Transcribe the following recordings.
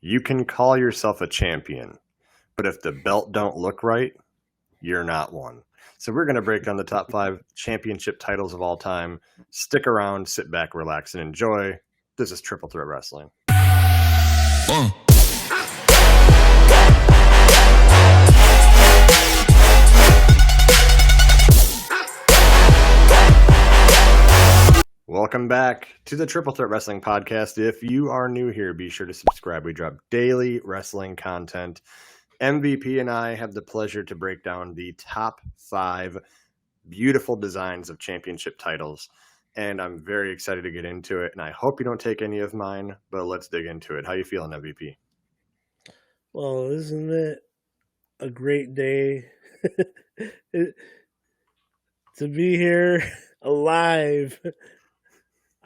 You can call yourself a champion, but if the belt don't look right, you're not one. So we're going to break down the top 5 championship titles of all time. Stick around, sit back, relax, and enjoy. This is Triple Threat Wrestling. Welcome back to the Triple Threat Wrestling Podcast. If you are new here, be sure to subscribe. We drop daily wrestling content. MVP and I have the pleasure to break down the top 5 beautiful designs of championship titles. And I'm very excited to get into it. And I hope you don't take any of mine, but let's dig into it. How you feeling, MVP? Well, isn't it a great day to be here alive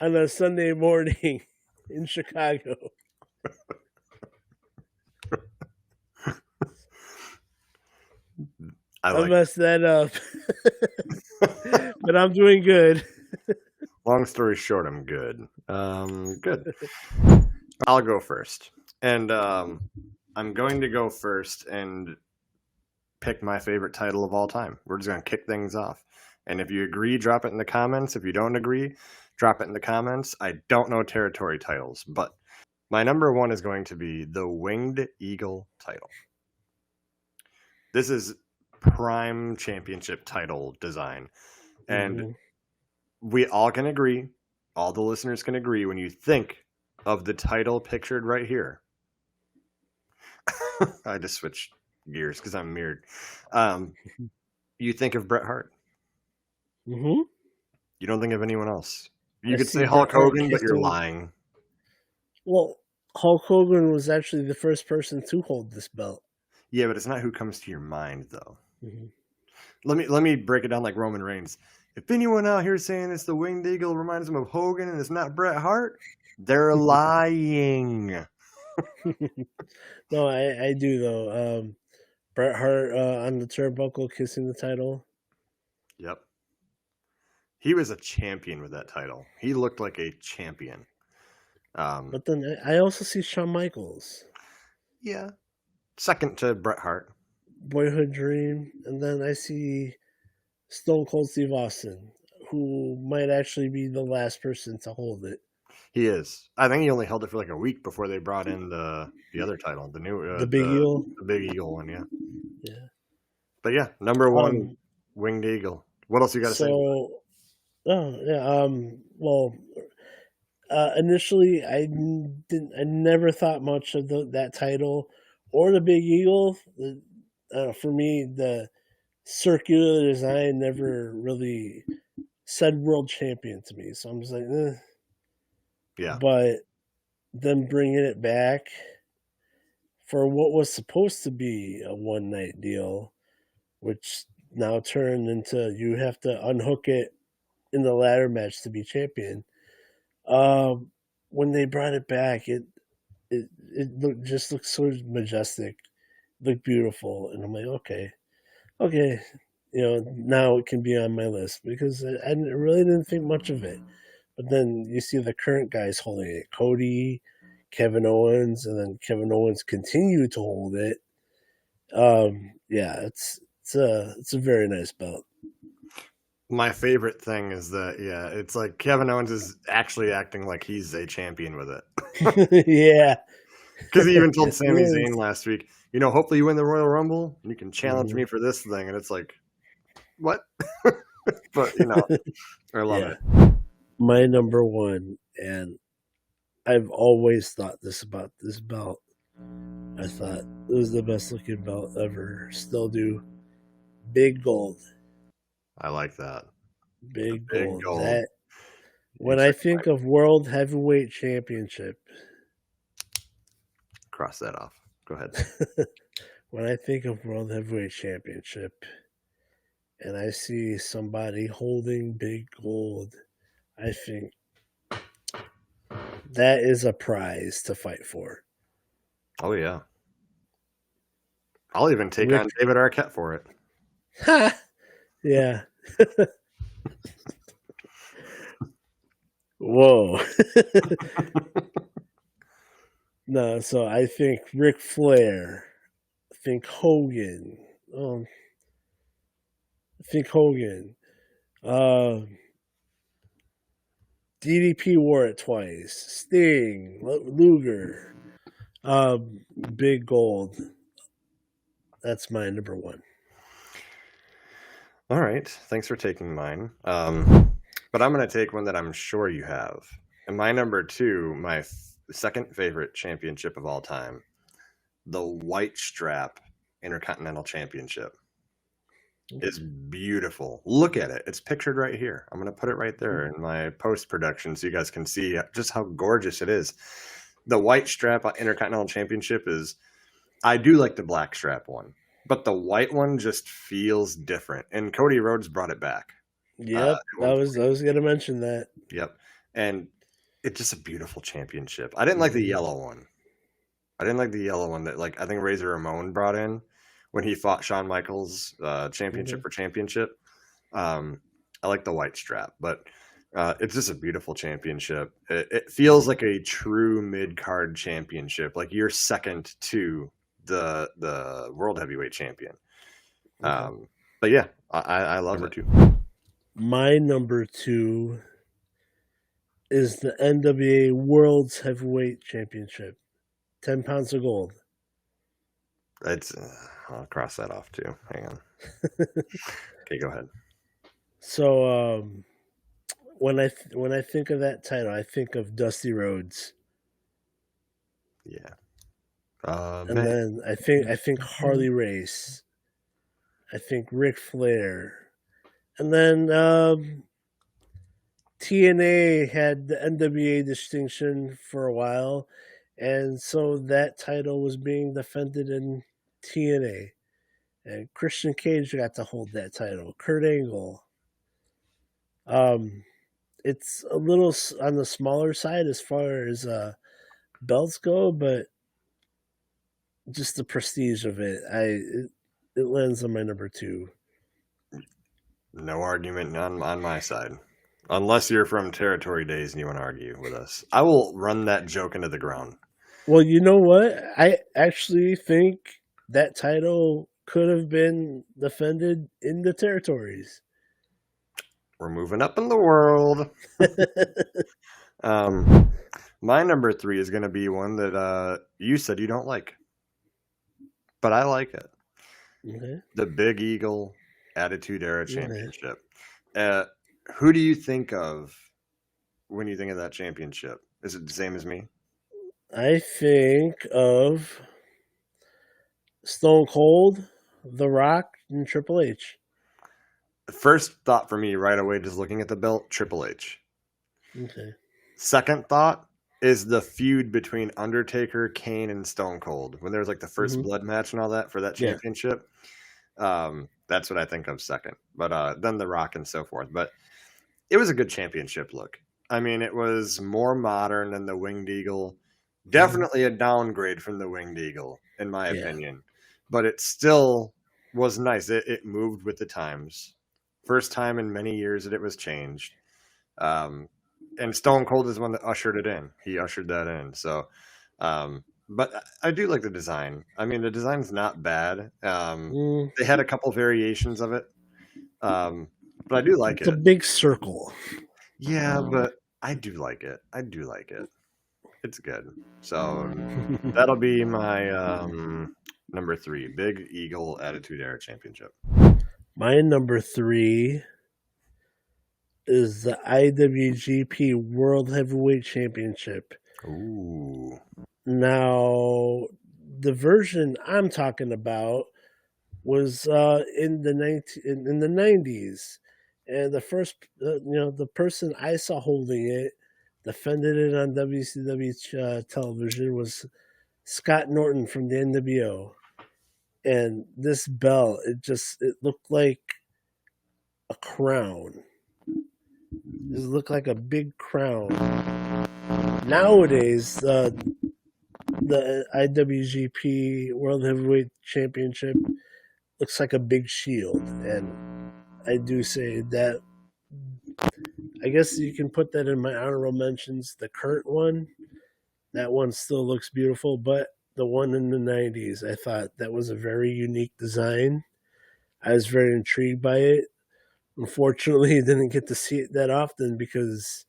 on a Sunday morning in Chicago? I messed that up, but I'm doing good. Long story short, I'm good. Good. I'll go first. And I'm going to go first and pick my favorite title of all time. We're just going to kick things off. And if you agree, drop it in the comments. If you don't agree, drop it in the comments. I don't know territory titles, but my number 1 is going to be the Winged Eagle title. This is prime championship title design. And we all can agree, all the listeners can agree, when you think of the title pictured right here. I just switched gears because I'm mirrored. You think of Bret Hart. Mm-hmm. You don't think of anyone else. You could say Hulk Hogan, but you're lying. Well, Hulk Hogan was actually the first person to hold this belt. Yeah, but it's not who comes to your mind, though. Mm-hmm. Let me break it down like Roman Reigns. If anyone out here saying it's the Winged Eagle reminds them of Hogan and it's not Bret Hart, they're lying. No, I do, though. Bret Hart on the turnbuckle kissing the title. Yep. He was a champion with that title. He looked like a champion. But then I also see Shawn Michaels. Yeah. Second to Bret Hart. Boyhood Dream. And then I see Stone Cold Steve Austin, who might actually be the last person to hold it. He is. I think he only held it for like a week before they brought in the other title, the new the Big Eagle. The Big Eagle one, yeah. Yeah. But yeah, number 1, Winged Eagle. What else you got to say? Well, initially I never thought much of that title or the Big Eagle. For me, the circular design never really said world champion to me, so I'm just like, Yeah. But then bringing it back for what was supposed to be a one-night deal, which now turned into you have to unhook it in the ladder match to be champion. When they brought it back, it looked so majestic, looked beautiful, and I'm like, okay, now it can be on my list because I really didn't think much of it. But then you see the current guys holding it: Cody, Kevin Owens, and then Kevin Owens continued to hold it. Yeah, it's a very nice belt. My favorite thing is that, it's like Kevin Owens is actually acting like he's a champion with it. Yeah. Because he even told Sami Zayn last week, hopefully you win the Royal Rumble and you can challenge me for this thing. And it's like, what? But, I love it. My number 1, and I've always thought this about this belt. I thought it was the best looking belt ever. Still do. Big Gold. I like that. Big Gold. That, when I think of World Heavyweight Championship. Cross that off. Go ahead. When I think of World Heavyweight Championship and I see somebody holding Big Gold, I think that is a prize to fight for. Oh, yeah. I'll even take on David Arquette for it. Yeah. Whoa. No, so I think Ric Flair. I think Hogan. Um, I think Hogan. Uh, DDP wore it twice. Sting, Luger, Big Gold. That's my number one. All right. Thanks for taking mine. But I'm going to take one that I'm sure you have. And my number two, my second favorite championship of all time, the White Strap Intercontinental Championship, is beautiful. Look at it. It's pictured right here. I'm going to put it right there in my post production so you guys can see just how gorgeous it is. The White Strap Intercontinental Championship is, I do like the black strap one, but the white one just feels different. And Cody Rhodes brought it back. Yep, I was gonna mention that. Yep. And it's just a beautiful championship. I didn't like the yellow one. I didn't like the yellow one that, like, I think Razor Ramon brought in when he fought Shawn Michaels championship for championship. I like the white strap, but it's just a beautiful championship. It feels like a true mid-card championship. Like you're second to the world heavyweight champion. But yeah, I love it too. My number two is the NWA World's Heavyweight Championship. 10 pounds of gold. It's I'll cross that off too. Hang on. Okay, go ahead. So when I think of that title, I think of Dusty Rhodes. Yeah. And then I think Harley Race. I think Ric Flair. And then TNA had the NWA distinction for a while, and so that title was being defended in TNA. And Christian Cage got to hold that title. Kurt Angle. It's a little on the smaller side as far as belts go, but just the prestige of it, it lands on my number two. No argument on my side. Unless you're from Territory Days and you want to argue with us. I will run that joke into the ground. Well, you know what? I actually think that title could have been defended in the territories. We're moving up in the world. My number three is going to be one that you said you don't like. But I like it. Okay. The Big Eagle Attitude Era Championship. Who do you think of when you think of that championship? Is it the same as me? I think of Stone Cold, The Rock, and Triple H. The first thought for me right away, just looking at the belt, Triple H. Okay. Second thought is the feud between Undertaker, Kane, and Stone Cold. When there was like the first blood match and all that for that championship. That's what I think of second. But then The Rock and so forth. But it was a good championship look. I mean, it was more modern than the Winged Eagle. Definitely a downgrade from the Winged Eagle, in my opinion. But it still was nice. It moved with the times. First time in many years that it was changed. And Stone Cold is the one that ushered it in. He ushered that in. So, but I do like the design. I mean, the design's not bad. They had a couple variations of it. But I do like it. It's a big circle. Yeah, but I do like it. It's good. So that'll be my number three, Big Eagle Attitude Era Championship. My number three is the IWGP World Heavyweight Championship. Ooh. Now, the version I'm talking about was in the 90s, and the first the person I saw holding it, defended it on WCW television, was Scott Norton from the NWO. And this belt, it looked like a crown. It looked like a big crown. Nowadays, the IWGP World Heavyweight Championship looks like a big shield, and I do say that. I guess you can put that in my honorable mentions. The current one that one still looks beautiful, but the one in the 90s, I thought that was a very unique design. I was very intrigued by it. Unfortunately, I didn't get to see it that often because,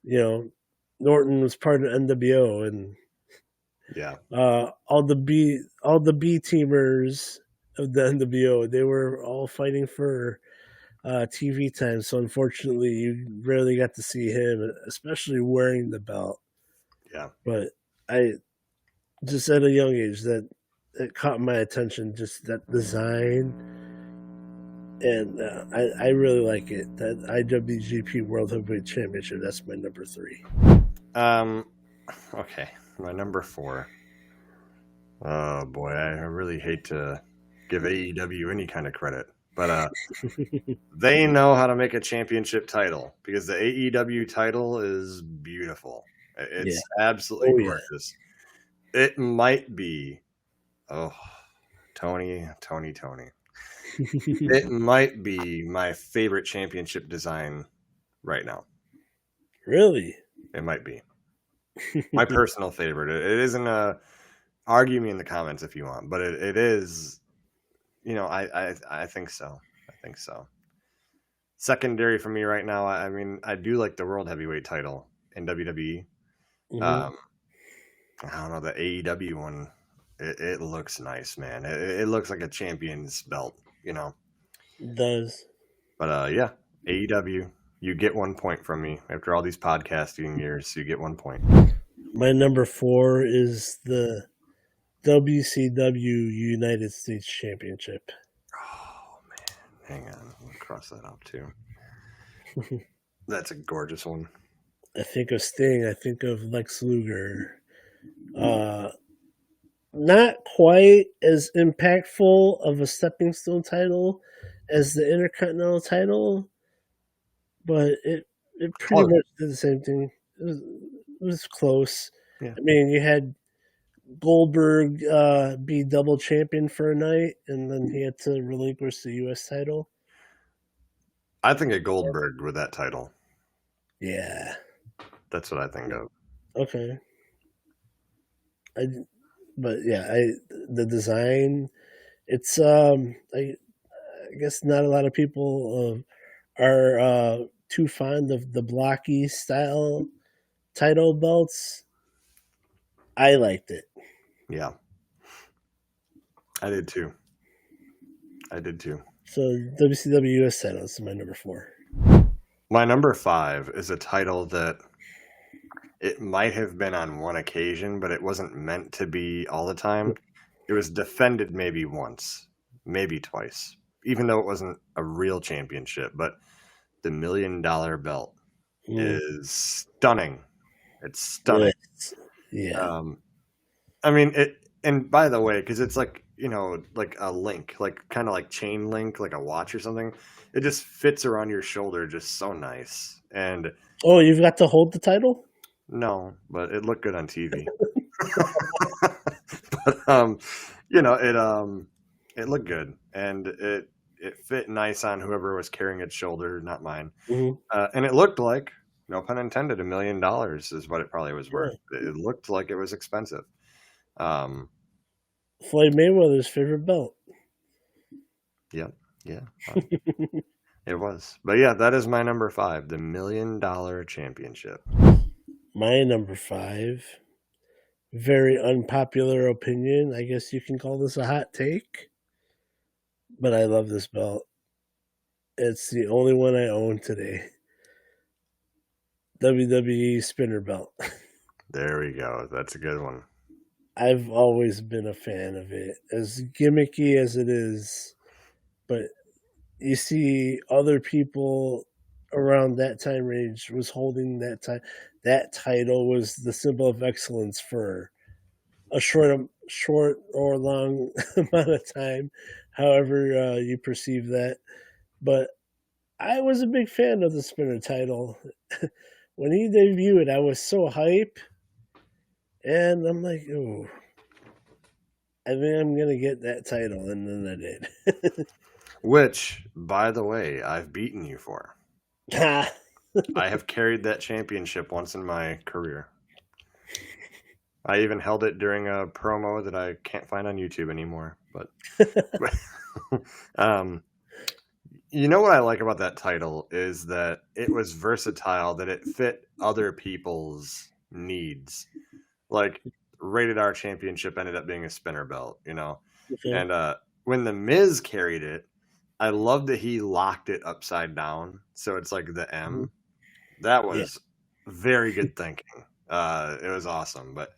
you know, Norton was part of NWO, and Yeah. all the B teamers of the NWO, they were all fighting for TV time. So unfortunately, you rarely got to see him, especially wearing the belt. Yeah. But I just at a young age that it caught my attention, just that design, and I really like it. That IWGP World Heavyweight Championship. That's my number 3. Okay. My number 4. Oh boy, I really hate to give AEW any kind of credit, but they know how to make a championship title because the AEW title is beautiful. Yeah. It's absolutely Oh yeah. gorgeous. It might be, oh, Tony. It might be my favorite championship design right now. Really? It might be my personal favorite. It isn't a argue me in the comments if you want, but it is. You know, I think so. I think so. Secondary for me right now. I mean, I do like the world heavyweight title in WWE. Mm-hmm. I don't know, the AEW one. It looks nice, man. It looks like a champion's belt, you know. It does. But yeah, AEW. You get 1 point from me after all these podcasting years. You get 1 point. My number 4 is the WCW United States Championship. Oh man, hang on, I'll cross that out too. That's a gorgeous one. I think of Sting. I think of Lex Luger. Not quite as impactful of a stepping stone title as the Intercontinental title, but it pretty much did the same thing. It was close. Yeah. I mean, you had Goldberg be double champion for a night, and then he had to relinquish the U.S. title. I think of Goldberg with that title. Yeah. That's what I think of. Okay. The design, it's I guess not a lot of people are too fond of the blocky style title belts. I liked it. Yeah. I did too. So WCW US title is my number 4. My number 5 is a title that it might have been on one occasion, but it wasn't meant to be all the time. It was defended maybe once, maybe twice, even though it wasn't a real championship. But the $1 million belt is stunning. It's stunning. Yeah. I mean, and by the way, because it's like, you know, like a link, like kind of like chain link, like a watch or something. It just fits around your shoulder just so nice. And oh, you've got to hold the title? no, but it looked good on TV. But you know, it looked good, and it fit nice on whoever was carrying its shoulder, not mine. Mm-hmm. And it looked like, no pun intended, $1 million is what it probably was worth. It looked like it was expensive. Floyd Mayweather's favorite belt. Yeah. It was. But yeah, that is my number 5, the $1 million championship. My number 5, very unpopular opinion. I guess you can call this a hot take, but I love this belt. It's the only one I own today. WWE spinner belt. There we go. That's a good one. I've always been a fan of it, as gimmicky as it is. But you see other people around that time range was holding that time. That title was the symbol of excellence for a short or long amount of time, however you perceive that. But I was a big fan of the spinner title. When he debuted, I was so hype, and I'm like, oh, I think I'm gonna get that title, and then I did. Which, by the way, I've beaten you for. I have carried that championship once in my career. I even held it during a promo that I can't find on YouTube anymore. But you know what I like about that title is that it was versatile, that it fit other people's needs. Like Rated R Championship ended up being a spinner belt, you know. Okay. And when the Miz carried it, I love that he locked it upside down, so it's like the M. That was very good thinking. It was awesome, but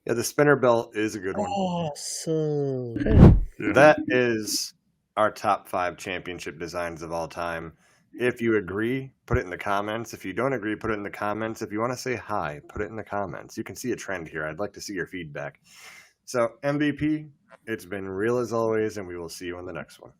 yeah, the spinner belt is a good one. Awesome. Okay. That is our top 5 championship designs of all time. If you agree, put it in the comments. If you don't agree, put it in the comments. If you want to say hi, put it in the comments. You can see a trend here. I'd like to see your feedback. So, MVP, it's been real as always, and we will see you on the next one.